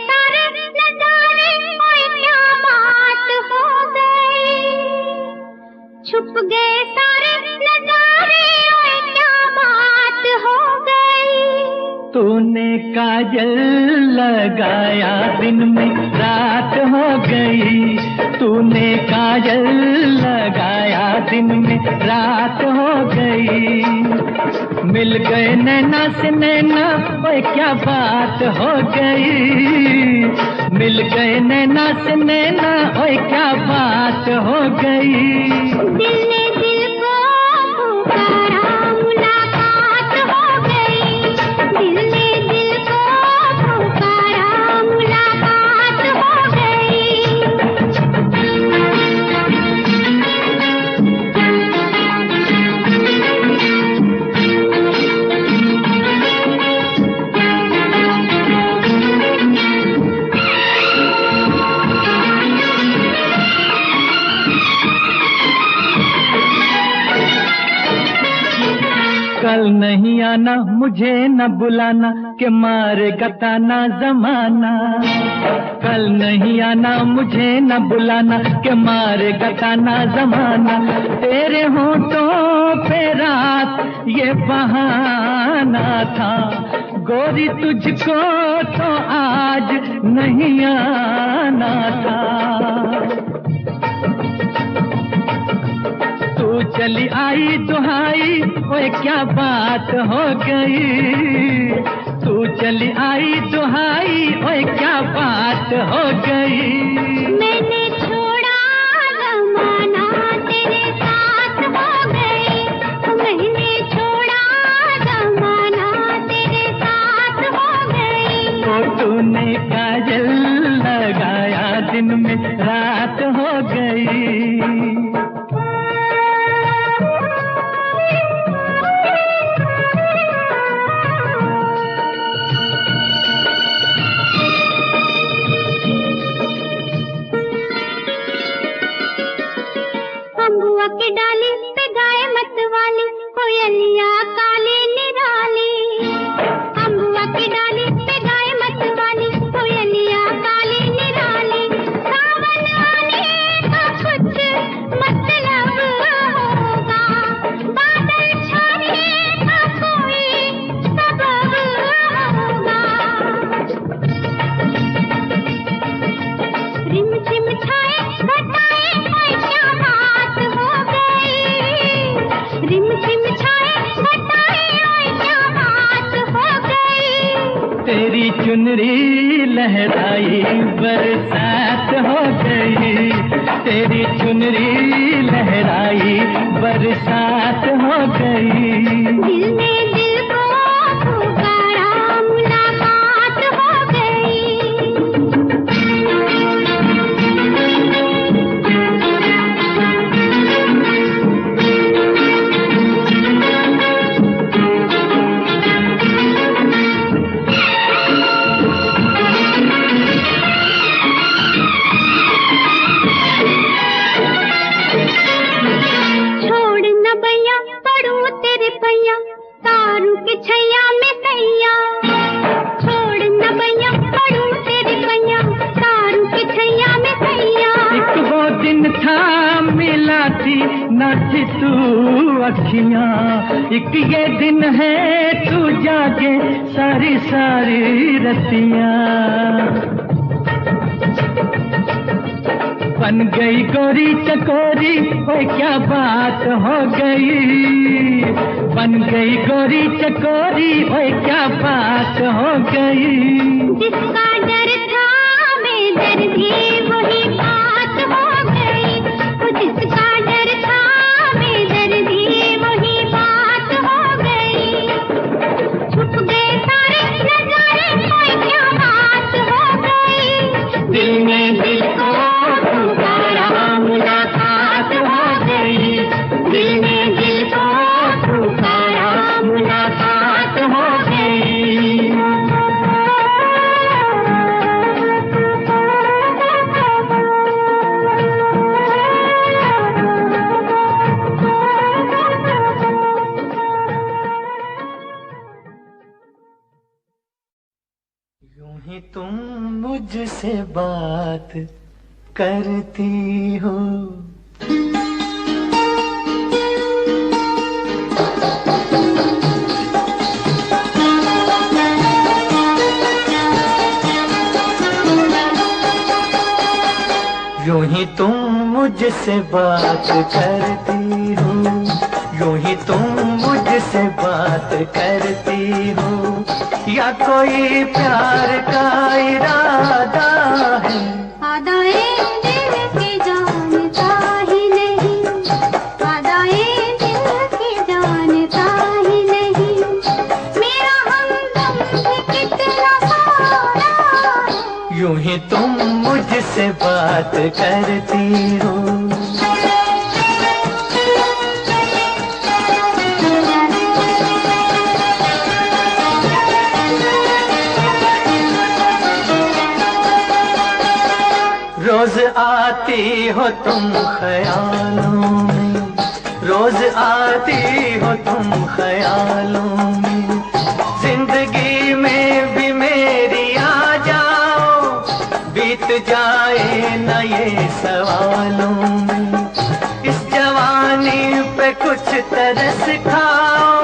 सारे नजारे, ओए क्या बात हो गई। छुप गए सारे नजारे, ओए क्या बात हो गई। तूने काजल लगाया दिन में रात हो गई। तूने काजल लगाया दिन में रात हो गई। मिल गए नैना से नैना, ओए क्या बात हो गई। मिल गए नैना से नैना, ओए क्या बात हो गई। दिल ने दिल को पुकारा, मुलाकात हो गई। दिल ने दिल को पुकारा, मुलाकात हो गई। कल नहीं आना, मुझे न बुलाना, के मारेगा ताना जमाना। कल नहीं आना, मुझे न बुलाना, के मारेगा ताना जमाना। तेरे होठों पे रात ये बहाना था, गोरी तुझको तो आज नहीं आना था। तू चली आई दुहाई, ओए क्या बात हो गई। तू चली आई दुहाई, ओए क्या बात हो गई। मैंने छोड़ा जमाना, तेरे साथ हो गई। मैंने छोड़ा जमाना, तेरे साथ हो गई। तो तूने काजल लगाया दिन में रात हो गई। अम्बुआ की डाली पे गाए मत वाली, कोयलिया काली निराली। अम्बुआ की डाली पे गाए मत वाली, कोयलिया काली निराली। सावन आने का कुछ मतलब होगा, बादल छाने का कोई सबब होगा। रिम झिम छाए घटाए, ओए क्या बात हो गई। रिम झिम छाए घटाए, ओए क्या बात हो गई। तेरी चुनरी लहराई बरसात हो गई। तेरी चुनरी लहराई बरसात हो गई। दिल ने दिल को पुकारा, मुलाकात हो गई। छोड़ न भैया पड़ू तेरे पैया, तारू के छैया में सैया। छोड़ न भैया पड़ू तेरे पैया, तारू के छैया में सैया। एक वो दिन था मिला थी न थी तू अखियां। एक ये दिन है तू जागे सारी सारी रतियां। बन गई गोरी चकोरी, ओए क्या बात हो गई। बन गई गोरी चकोरी, ओए क्या बात हो गई। जिसका डर था बेदर्दी, वही बात हो गई। वो जिसका डर था बेदर्दी, वही बात हो गई। छुप गए सारे नजारे, ओए क्या बात हो गई। दिल में दिल को पुकारा, मुलाकात हो गई। दिल में दिल को पुकारा, मुलाकात हो गई। मुझसे बात करती हो। यूं ही तुम मुझसे बात करती हो, यूं ही तुम मुझसे बात करती हो, या कोई प्यार का इरादा है? आदाए दिल की जानता ही नहीं, आदाए दिल की जानता ही नहीं, मेरा हमदम भी कितना सारा है। यूं ही तुम मुझसे बात करती हो। रोज आती हो तुम ख्यालों में, रोज आती हो तुम ख्यालों में, जिंदगी में भी मेरी आ जाओ, बीत जाए न ये सवालों में, इस जवानी पे कुछ तरस खाओ।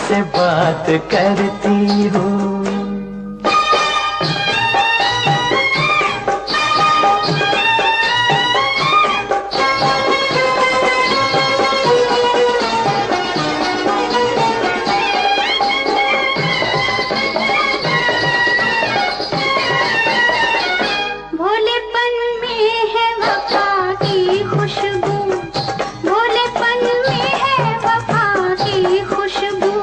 से बात करती हो। भोलेपन में है वफा की खुशबू, भोलेपन में है वफा की खुशबू,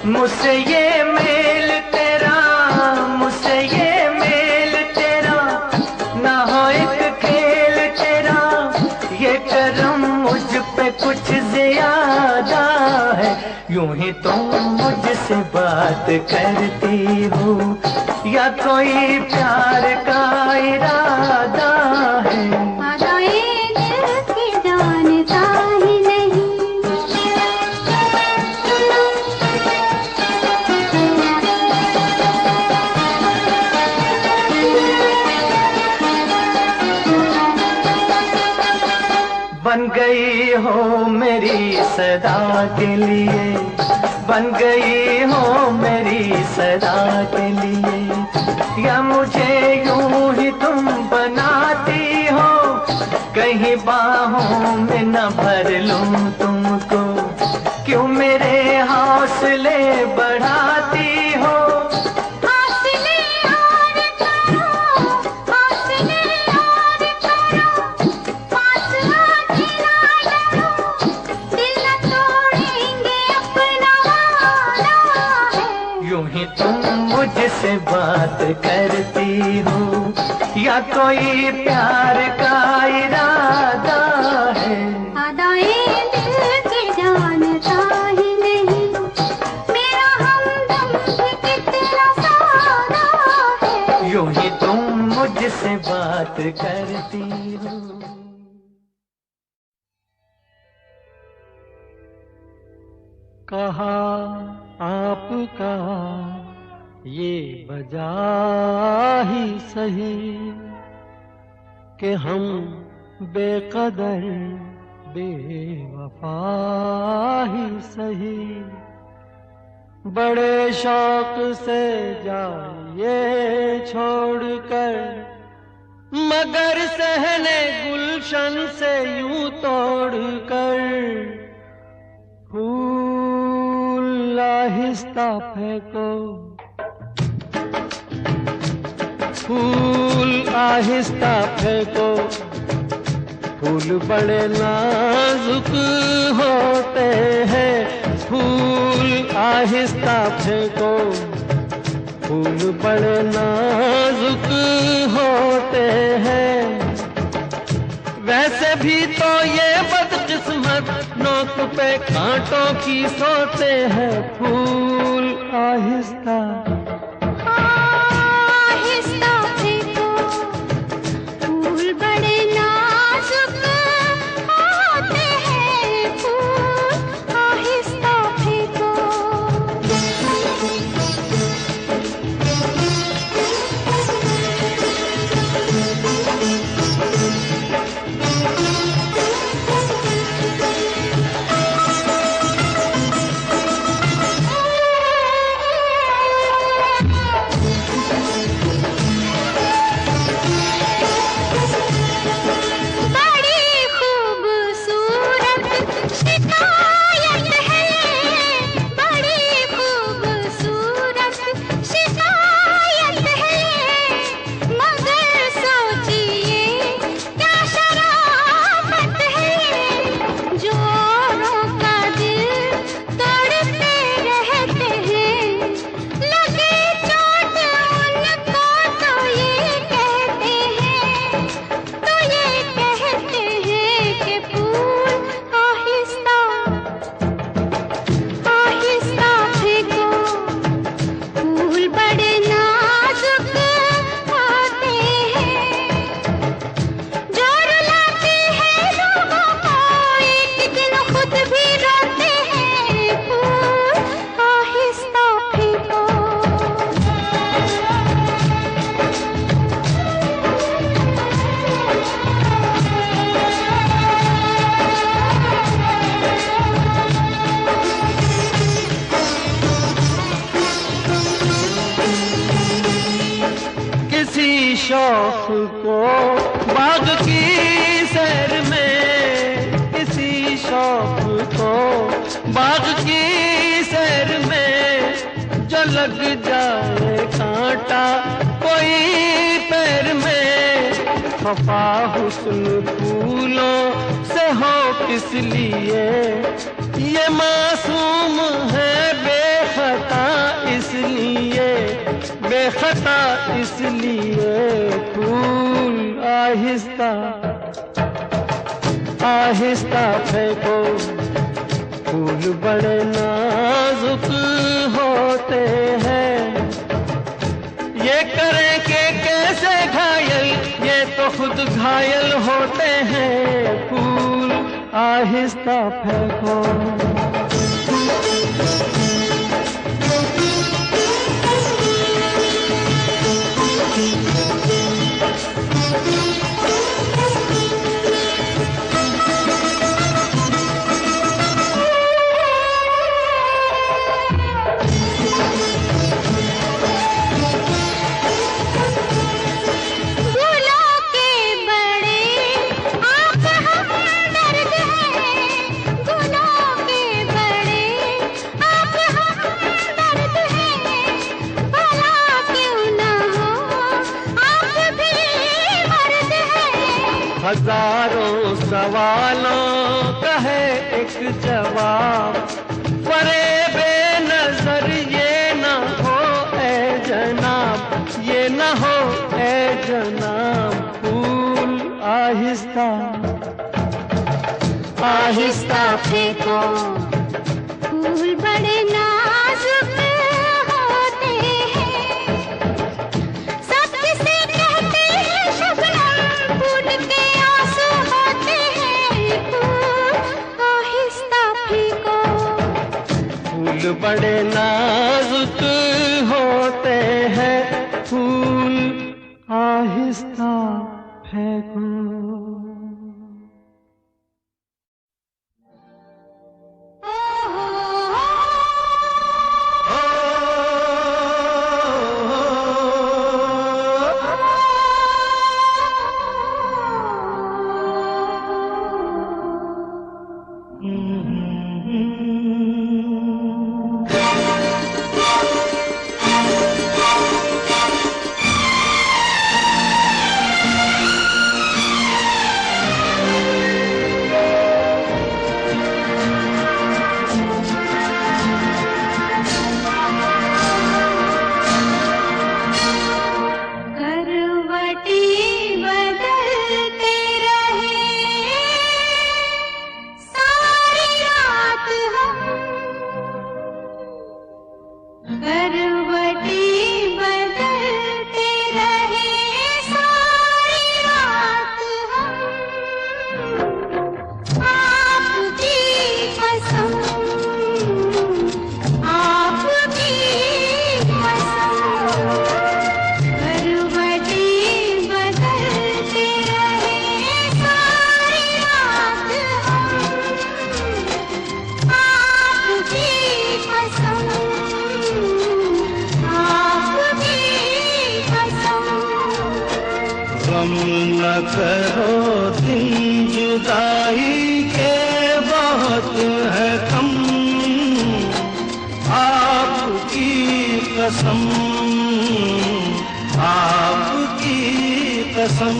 मुझसे ये मेल तेरा, मुझसे ये मेल तेरा, ना हो एक खेल तेरा, ये करम मुझ पे कुछ ज्यादा है। यूं ही तुम मुझसे बात करती हो, या कोई प्यार का इरादा है? आदाए दिल की जानता ही नहीं। बन गई हो मेरी सदा के लिए, बन गई हो मेरी सदा के लिए, या मुझे यूं ही तुम बनाती हो, कहीं बाहों में न भर लूं तुमको, क्यों मेरे हौसले बढ़ाती हो? यूं ही तुम मुझसे बात करती हो, या कोई प्यार का इरादा है? आदाए दिल की जानता ही नहीं, मेरा हमदम भी कितना सारा है। यूं ही तुम मुझसे बात करती हो। कहा आपका ये वजह ही सही कि हम बेकदर बेवफा ही सही, बड़े शौक से जाइए छोड़कर, मगर सहने गुलशन से यूं तोड़कर, फूल आहिस्ता फेंको, फूल आहिस्ता फेंको, फूल बड़े नाजुक होते हैं, फूल आहिस्ता फेंको। फूल बड़े नाजुक होते हैं, वैसे भी तो ये बदकिस्मत नोक पे कांटों की सोते हैं। फूल आहिस्ता आहिस्ता फेंको, फूल बड़े नाजुक होते हैं, फूल आहिस्ता फेंको। शौक को बाग की सैर में, किसी शौक को बाग की सैर में, जो लग जाए कांटा कोई पैर में। खफा हुस्न फूलों से हो किस लिए, ये मासूम है बेखता इसलिए, बेखता इसलिए। फूल आहिस्ता आहिस्ता फेंको, फूल बड़े नाजुक होते हैं। ये करें कि कैसे घायल, ये तो खुद घायल होते हैं। फूल आहिस्ता फेंको। हजारों सवालों का है एक जवाब, परे बेनजर ये न हो ए जनाब, ये न हो ए जनाब। फूल आहिस्ता आहिस्ता फेंको, फूल बड़े नाजुक होते हैं, सब किसे कहते हैं शबनम, फूल के आंसू होते हैं। फूल आहिस्ता फेंको, फूल बड़े नाजुक होते हैं, फूल आहिस्ता फेंको। करो दिन जुदाई के बहुत है कम, आपकी कसम, आपकी कसम।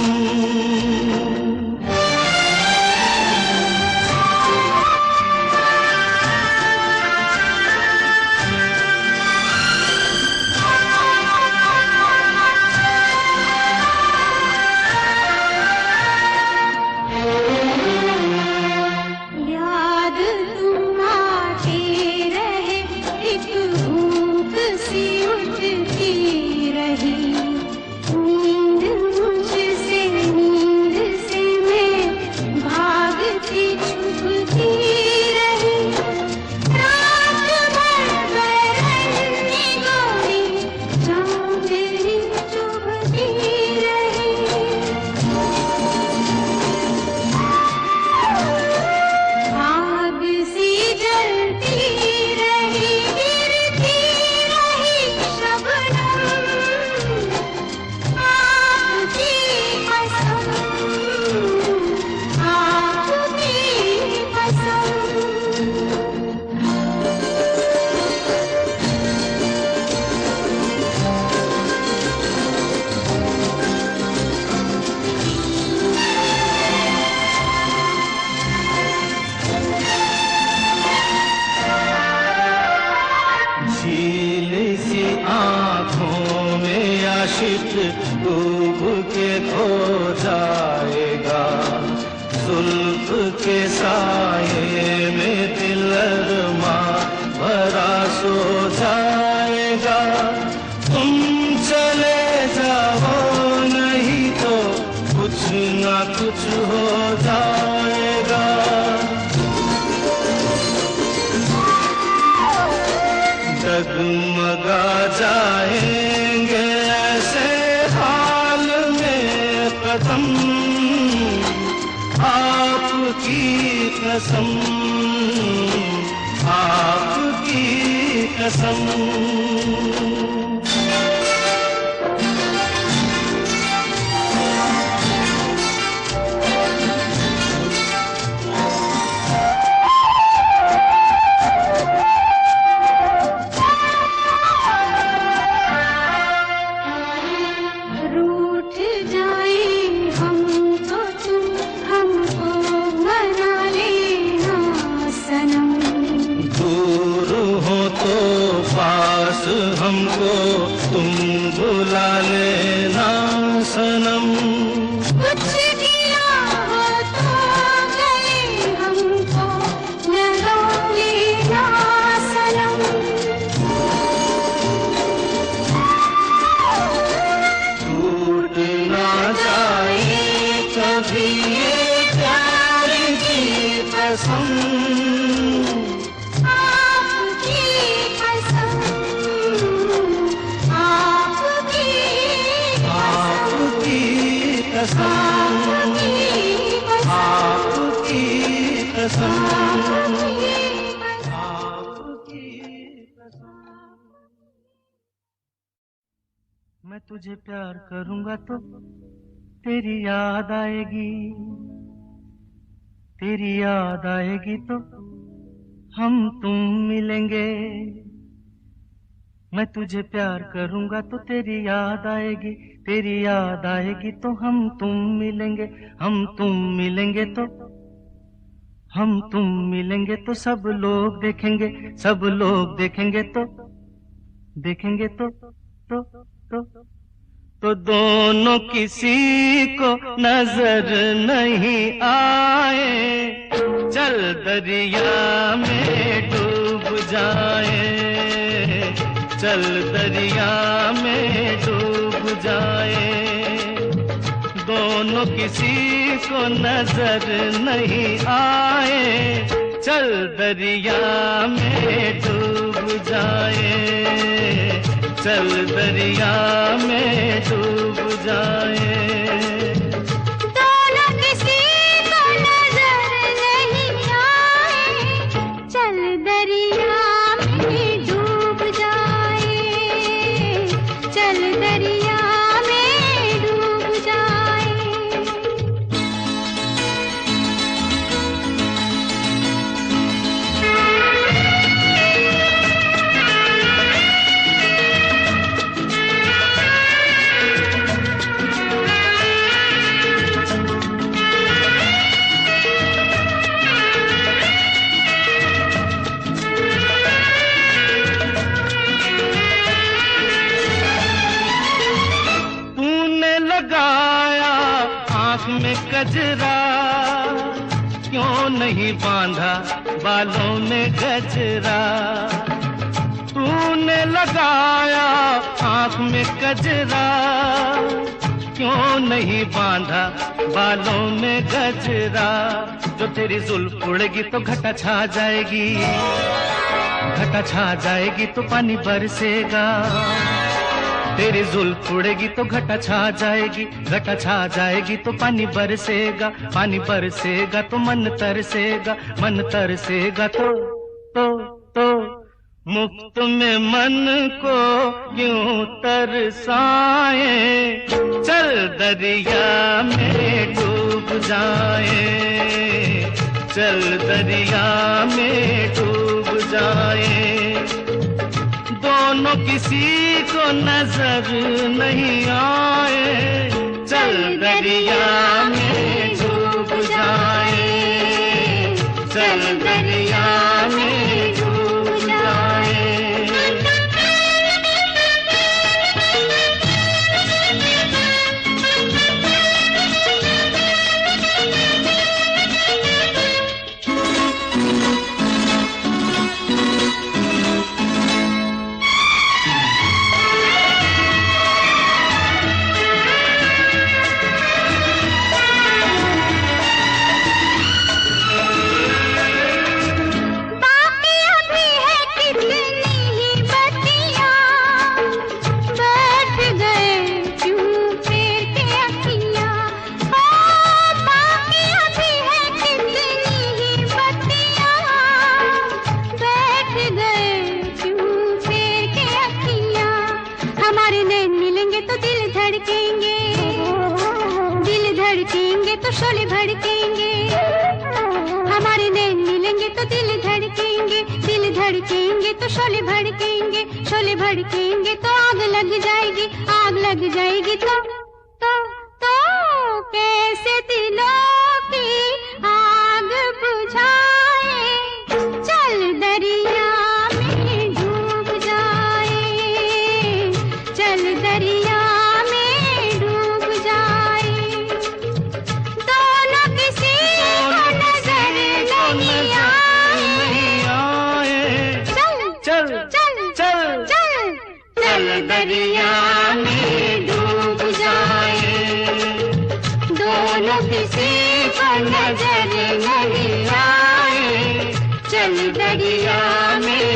डूब के खो जाएगा, जुल्फ के साये में दिल अरमा भरा सो जाएगा। तुम चले जाओ नहीं तो कुछ ना कुछ हो जाएगा। डगमगा जाएंगे ऐसे हाल में कदम, आपकी कसम, आपकी कसम। हमको तुम बुला लेना सनम, कुछ गिला हो तो गले हमको लगा लेना सनम। टूट ना जाए कभी ये प्यार की कसम, मैं तुझे प्यार करूंगा तो तेरी याद आएगी, तेरी याद आएगी तो हम तुम मिलेंगे। मैं तुझे प्यार करूंगा तो तेरी याद आएगी, तेरी याद आएगी तो हम तुम मिलेंगे। हम तुम मिलेंगे तो हम तुम मिलेंगे तो सब लोग देखेंगे, सब लोग देखेंगे तो देखेंगे तो दोनों किसी को नजर नहीं आए। चल दरिया में डूब जाए, चल दरिया में डूब जाए। दोनों किसी को नजर नहीं आए, चल दरिया में डूब जाए, चल दरिया में डूब जाए। दोनों किसी को नजर नहीं आए, चल दरिया में डूब जाए, चल दरिया में डूब जाए। गजरा, क्यों नहीं बांधा बालों में गजरा। तूने लगाया आँख में गजरा, क्यों नहीं बांधा बालों में गजरा। जो तेरी जुल्फ उड़ेगी तो घटा छा जाएगी, घटा छा जाएगी तो पानी बरसेगा। तेरी जुल्फ उड़ेगी तो घटा छा जाएगी, घटा छा जाएगी तो पानी बरसेगा। पानी बरसेगा तो मन तरसेगा, मन तरसेगा तो मुफ्त में मन को क्यों तरसाए। चल दरिया में डूब जाए, चल दरिया में डूब जाए। दोनों किसी को नजर नहीं आए, चल दरिया में डूब जाए, चल दरिया में डूब जाए। शोले भड़केंगे, हमारे नैन मिलेंगे तो दिल धड़केंगे, दिल धड़केंगे तो शोले भड़केंगे, शोले भड़केंगे तो आग लग जाएगी, आग लग जाएगी तो कैसे दिलों की आग बुझाए। चल दरिया में डूब जाए, चल दरिया दरिया में डूब जाए। दोनों किसी को नजर नहीं आए, चल दरिया में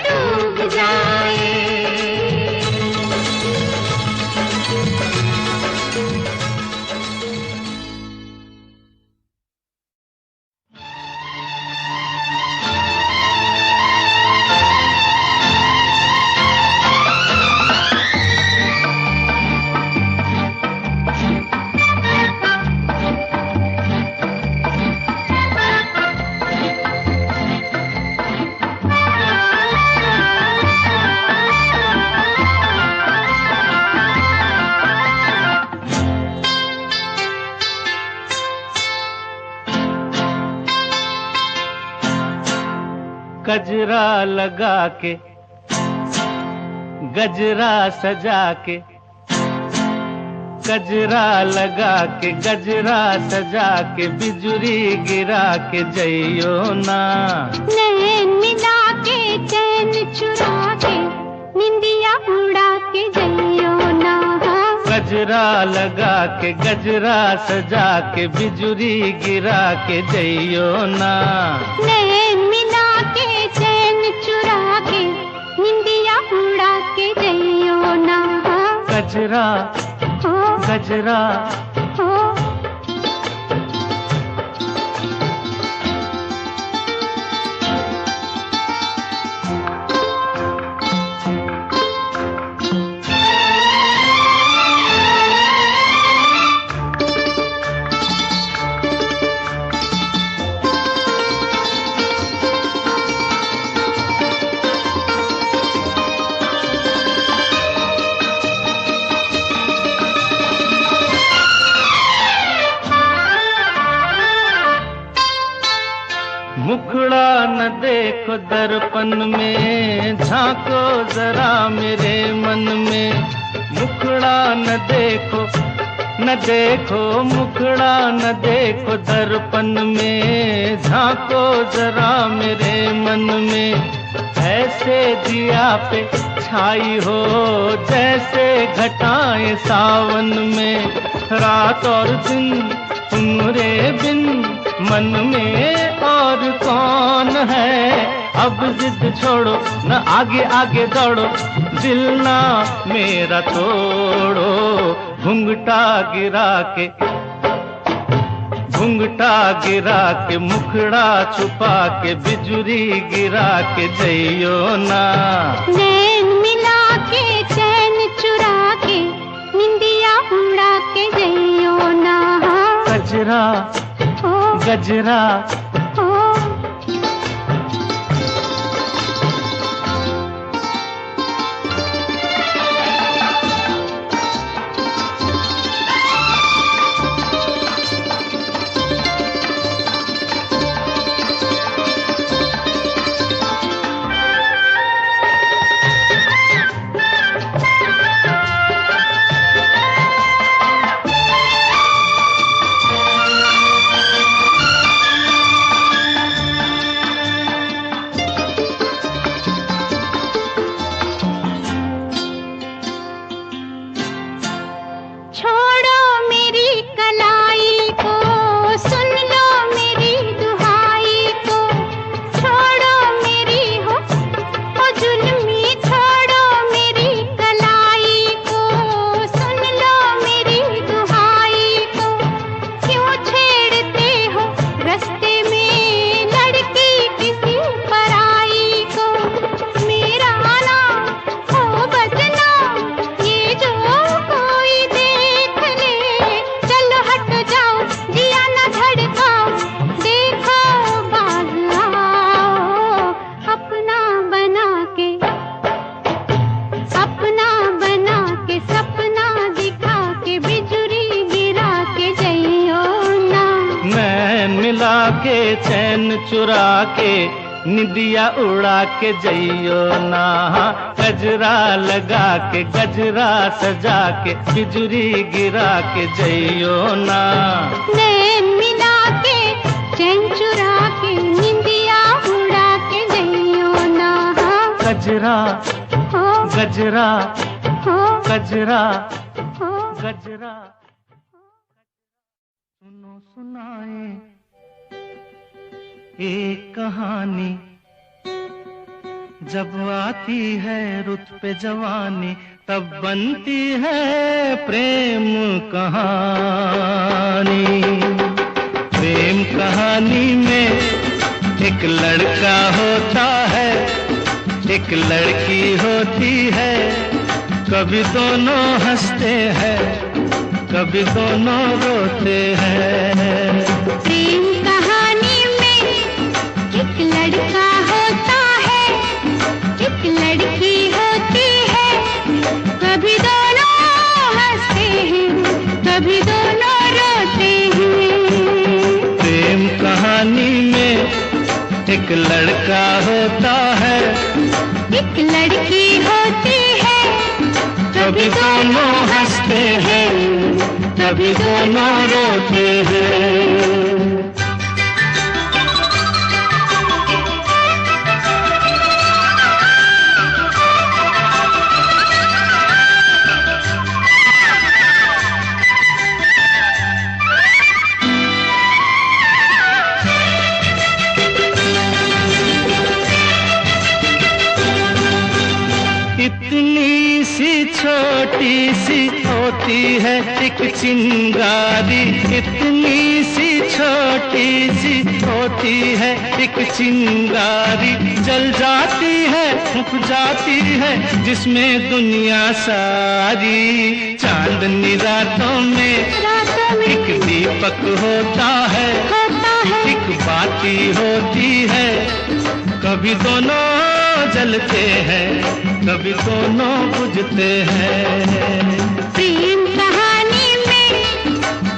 डूब जाए। गजरा लगा के, गजरा सजा के, गजरा लगा के, गजरा सजा के, बिजुरी गिरा के जइयो ना। नैन मिला के चैन चुरा के, निंदिया उड़ा के जइयो ना। गजरा लगा के, गजरा सजा के, बिजुरी गिरा के जइयो ना। नैन मिला के चैन चुरा के, निंदिया उड़ा के जइयो ना। गजरा गजरा मुखड़ा न देखो दर्पण में, झांको जरा मेरे मन में। मुखड़ा न देखो न देखो मुखड़ा न देखो दर्पण में, झांको जरा मेरे मन में। ऐसे दिया पे छाई हो जैसे घटाएं सावन में। रात और दिन तुम्हारे बिन मन में और कौन है। अब जिद छोड़ो न आगे आगे दौड़ो, दिल ना मेरा तोड़ो। घुंघटा गिरा के मुखड़ा छुपा के बिजुरी गिरा के जइयो ना। नैन मिला के चैन चुरा के निंदिया उड़ा के जइयो ना। गजरा गजरा के चैन चुरा के निदिया उड़ा के जइयो ना। गजरा लगा के गजरा सजा के बिजुरी गिरा के जइयो ना। नैन मिला के चैन चुरा के निदिया उड़ा के जइयो ना। गजरा गजरा गजरा गजरा सुनो सुनाए एक कहानी, जब आती है रुत पे जवानी तब बनती है प्रेम कहानी। प्रेम कहानी में एक लड़का होता है, एक लड़की होती है। कभी दोनों हंसते हैं, कभी दोनों रोते हैं। प्रेम कहानी में एक लड़का होता है, एक लड़की होती है। कभी दोनों हंसते हैं, कभी दोनों रोते हैं। प्रेम कहानी में एक लड़का होता है, एक लड़की होती है। कभी दोनों हंसते हैं, कभी दोनों रोते हैं। इतनी सी छोटी सी होती है एक चिंगारी, इतनी सी छोटी सी होती है एक चिंगारी। जल जाती है फूक जाती है जिसमें दुनिया सारी। चांदनी रातों में एक दीपक होता है, एक बाती होती है। कभी दोनों जलते हैं, कभी दोनों बुझते हैं। प्रेम कहानी में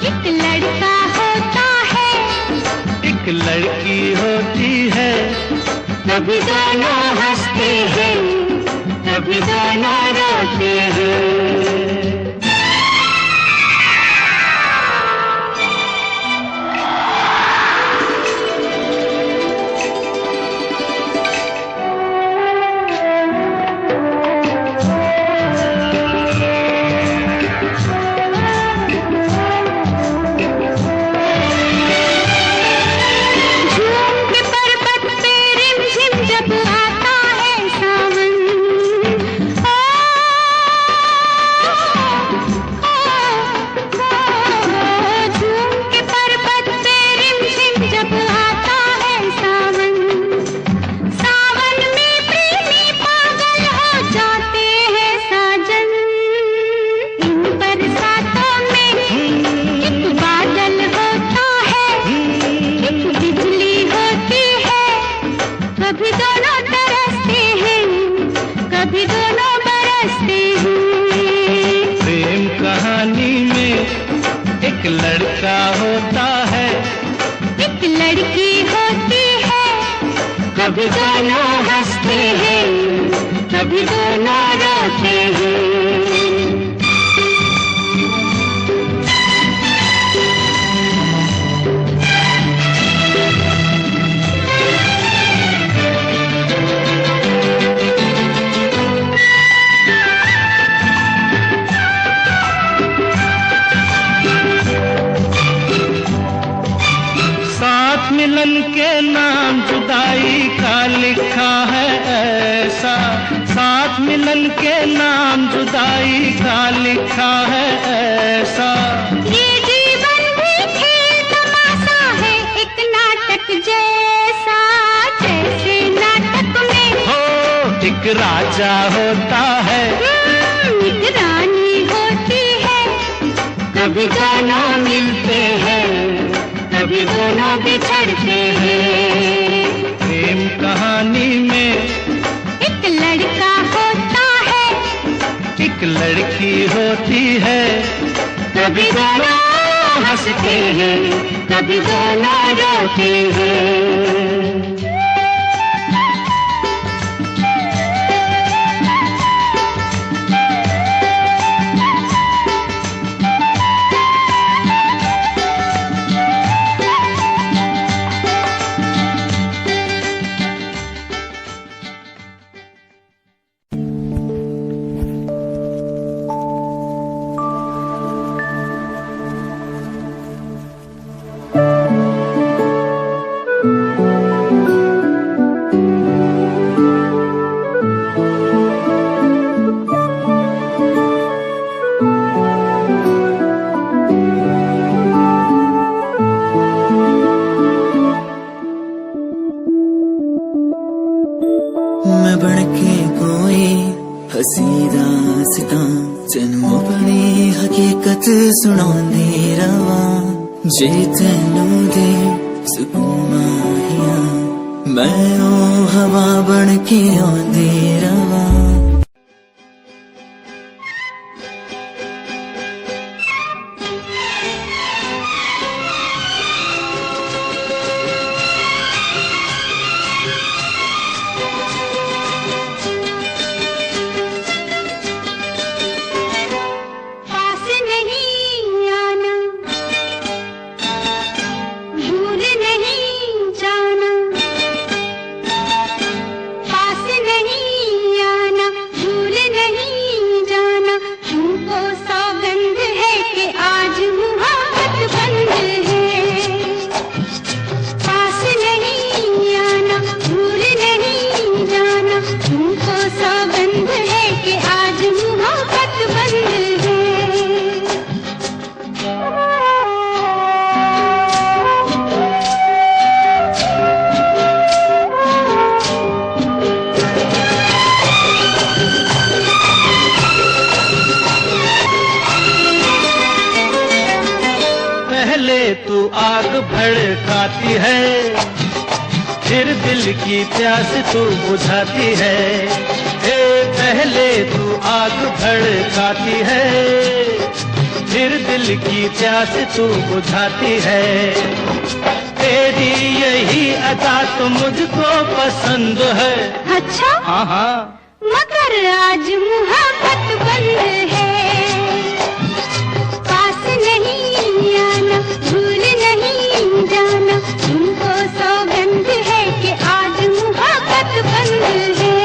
एक लड़का होता है, एक लड़की होती है। कभी दोनों हंसते हैं, कभी दोनों रोते हैं। कभी दोनों तरसते हैं, कभी दोनों बरसते हैं। प्रेम कहानी में एक लड़का होता है, एक लड़की होती है, कभी दोनों हंसते हैं, कभी दोनों रोते हैं। मिलन के नाम जुदाई का लिखा है ऐसा, साथ मिलन के नाम जुदाई का लिखा है ऐसा। ये जीवन भी खेल तमाशा है, एक नाटक जैसा, जैसे नाटक में हो एक राजा होता है, एक रानी होती है, कभी दोनों मिलते हैं, कभी दोनों बिछड़ते हैं। प्रेम कहानी में एक लड़का होता है, एक लड़की होती है, कभी दोनों हंसते हैं, कभी दोनों रोते हैं। मैं बनके कोई हसी दास्तां तेनू अपनी हकीकत सुनांदी रवां, जे तेनू दे सुकून माहिया मैं ओ हवा बनके आंदी रवां। तू आग भड़काती है, फिर दिल की प्यास तू बुझाती है। पहले तू आग भड़काती है, फिर दिल की प्यास तू बुझाती है। तेरी यही अदा तो मुझको पसंद है। अच्छा? हाँ हाँ, मगर आज मोहब्बत बंद है, पास नहीं आना, भूल नहीं जाना, तुमको सौगंध है कि आज मोहब्बत बंद है।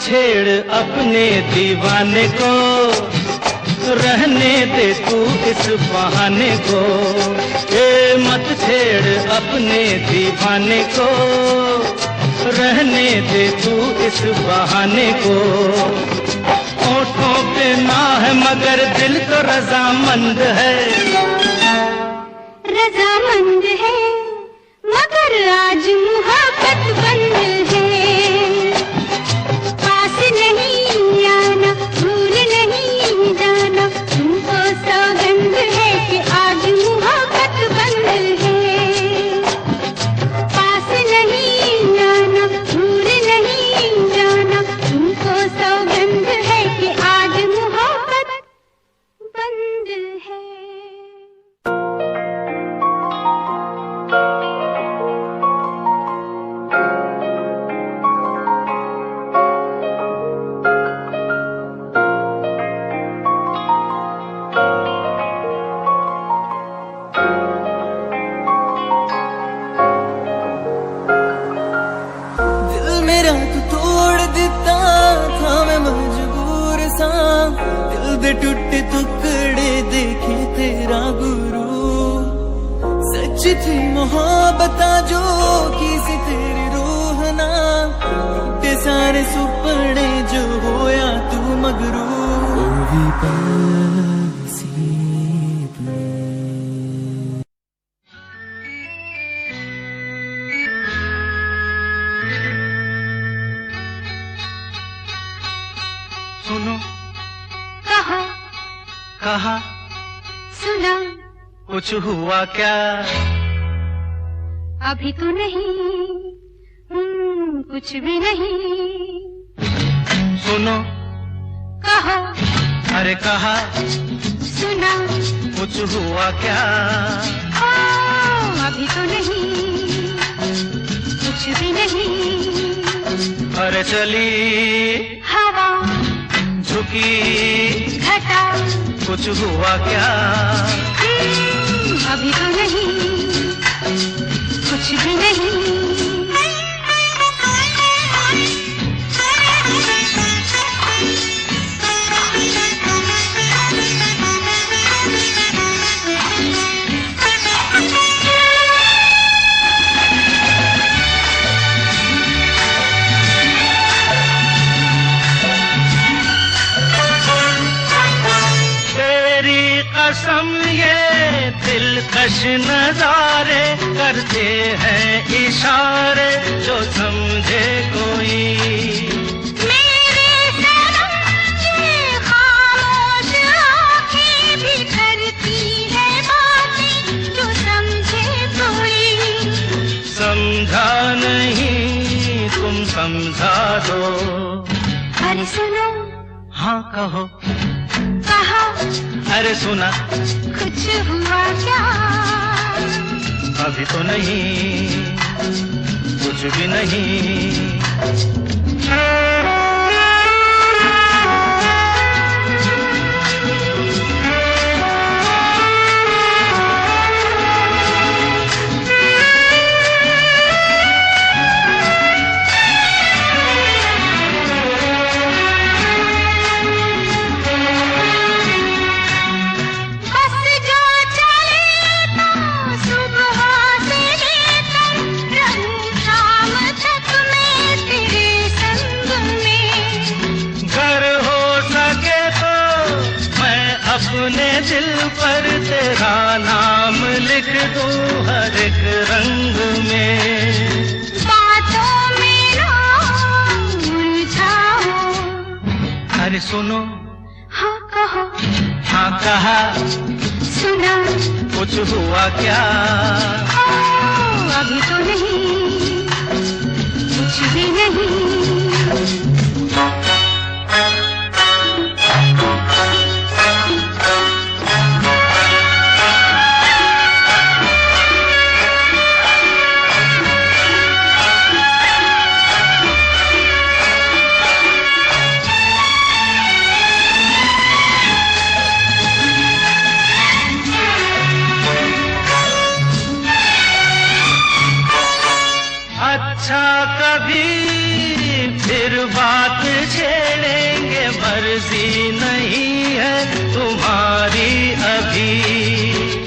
छेड़ अपने दीवाने को, रहने दे तू इस बहाने को। ए मत छेड़ अपने दीवाने को, रहने दे तू इस बहाने को। होठों पे ना है मगर दिल तो रजामंद है, रजामंद है मगर आज मुहब्बत बंद है। पास नहीं आना, भूल नहीं जाना, तुमको सौगंध है कि आज मुहब्बत बंद है। पास नहीं आना, भूल नहीं जाना, तुमको सौगंध है कि आज मुहब्बत बंद है। टूटे टुकड़े देखे तेरा गुरु, सच्ची थी मोहब्बत जो किसी तेरी रूह ना, टूटे सारे सुपने जो होया तू मगरू। सुनो कहा कहा सुना, कुछ हुआ क्या? अभी तो नहीं, कुछ भी नहीं। सुनो कहा अरे कहा सुना, कुछ हुआ क्या? अभी तो नहीं, कुछ भी नहीं। अरे चली हवा, झुकी घटा, कुछ हुआ क्या? अभी तो नहीं, कुछ भी नहीं। कसम ये दिलकश नजारे करते हैं इशारे जो समझे कोई। मेरे सनम ये खामोश आँखें भी करती है बातें जो समझे कोई। समझा नहीं तुम समझा दो। अरे सुनो, हाँ कहो, कहा अरे सुना, कुछ हुआ क्या? अभी तो नहीं, कुछ भी नहीं। अपने दिल पर तेरा नाम लिख दूं हर एक रंग में। बातों में ना उलझाओ। अरे सुनो, हाँ कहो, हाँ कहा, सुना, कुछ हुआ क्या? अभी तो नहीं, कुछ भी नहीं। अच्छा कभी फिर मर्जी नहीं है तुम्हारी अभी।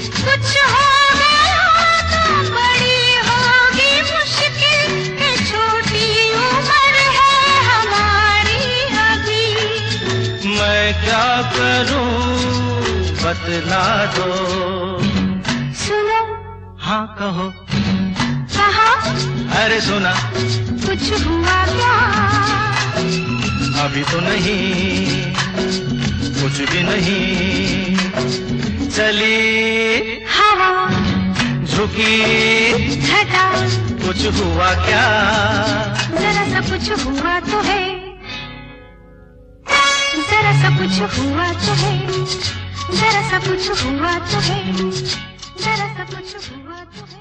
कुछ हो गया तो बड़ी होगी मुश्किल, कि छोटी उम्र है हमारी अभी। मैं क्या करूं बतला दो। सुनो। हाँ कहो। कहा। अरे सुना। कुछ हुआ क्या? अभी तो नहीं, कुछ भी नहीं। चली हवा, झुकी घटा, कुछ हुआ क्या? जरा सा कुछ हुआ तो है, जरा सा कुछ हुआ तो है, जरा सा कुछ हुआ तो है, जरा सा कुछ हुआ तो है।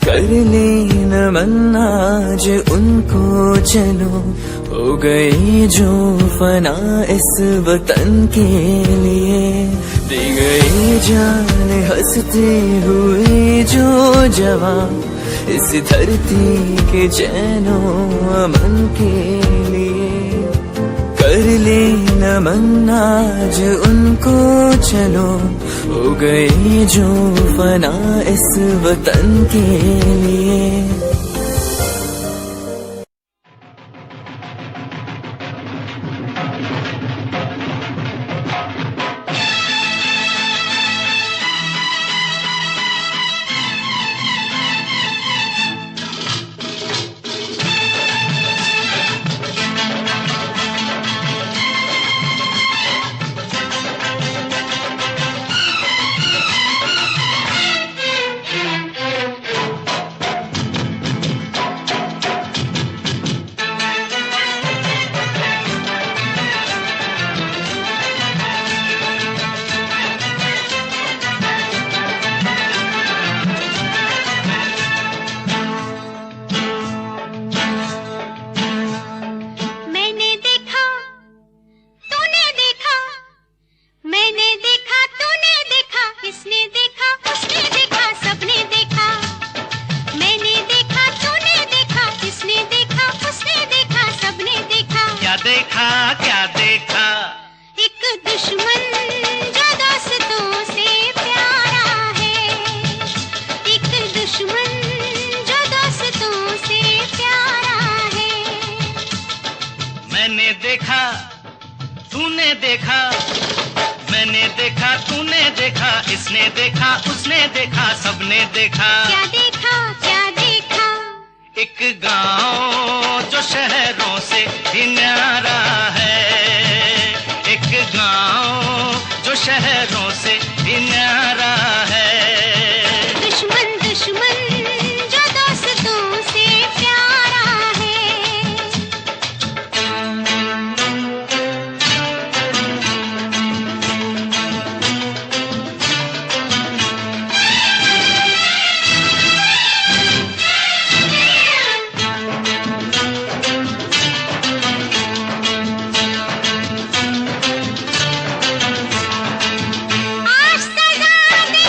कर ले नमन आज उनको चलो, हो गई जो फना इस वतन के लिए। दी गई जान हंसते हुए जो जवान, इस धरती के चैनो अमन के लिए। कर ले नमन आज उनको चलो, हो गई जो फना इस वतन के लिए। देखा क्या देखा? एक दुश्मन जो दोस्तों से प्यारा है, एक दुश्मन जो दोस्तों से प्यारा है। मैंने देखा, तूने देखा, मैंने देखा, तूने देखा, इसने देखा, उसने देखा, सबने देखा। क्या देखा, क्या देखा? एक गांव जो शहरों से भी न्यारा है, एक गांव जो शहरों से भी न्यारा है। दुश्मन दुश्मन जो दोस्तों से प्यारा है। आज सजा दी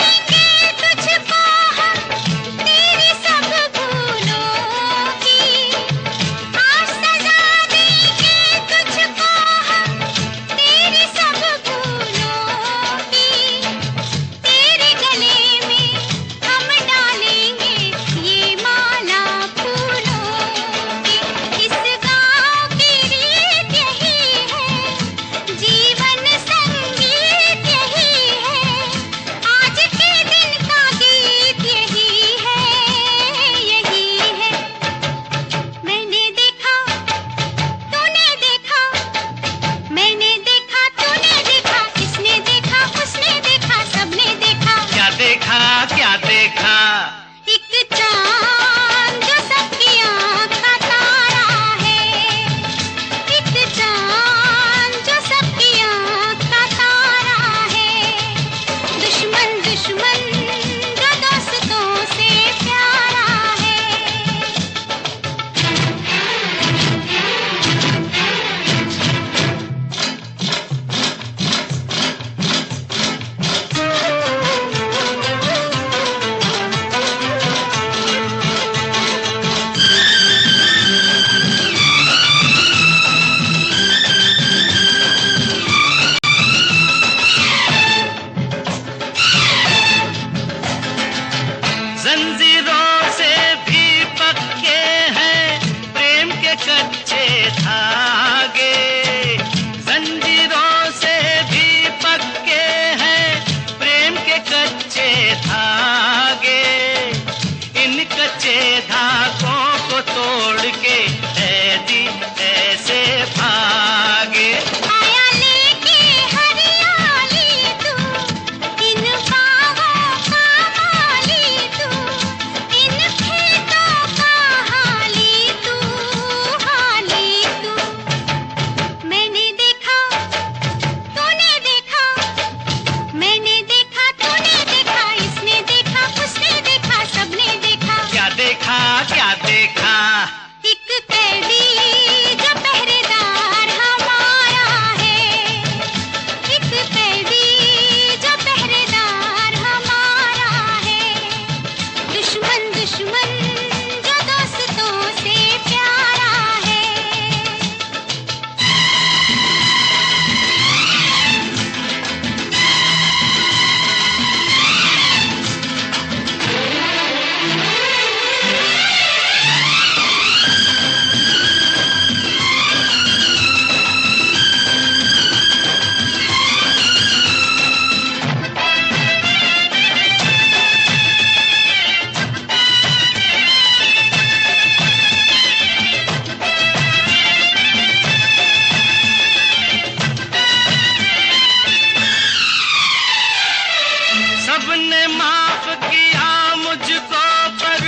सबने माफ किया मुझको पर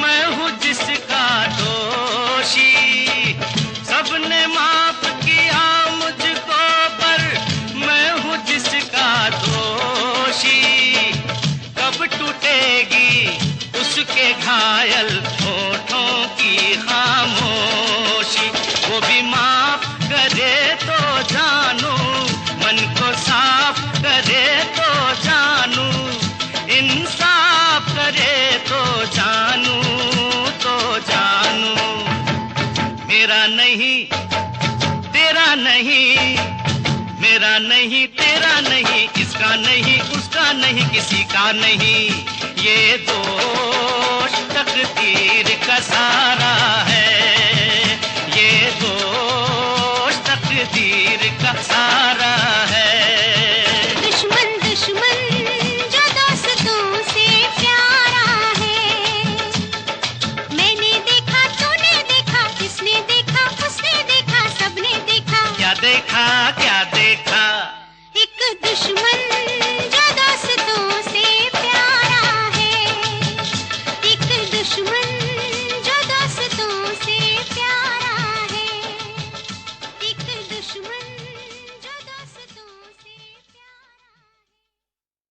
मैं हूँ जिसका दोषी। सबने माफ किया मुझको पर मैं हूँ जिसका दोषी। कब टूटेगी उसके घायल होठों की खामोशी। वो भी माफ करे तो जानू, मन को साफ करे तो जानू, इंसाफ करे तो जानू, तो जानू। मेरा नहीं तेरा नहीं, मेरा नहीं तेरा नहीं, इसका नहीं उसका नहीं, किसी का नहीं। ये दोष तकदीर का सारा है, ये दोष तकदीर का सारा है। दुश्मन दुश्मन जो दोस्तों से प्यारा है। मैंने देखा तूने देखा, किसने देखा उसने देखा, सबने देखा। क्या देखा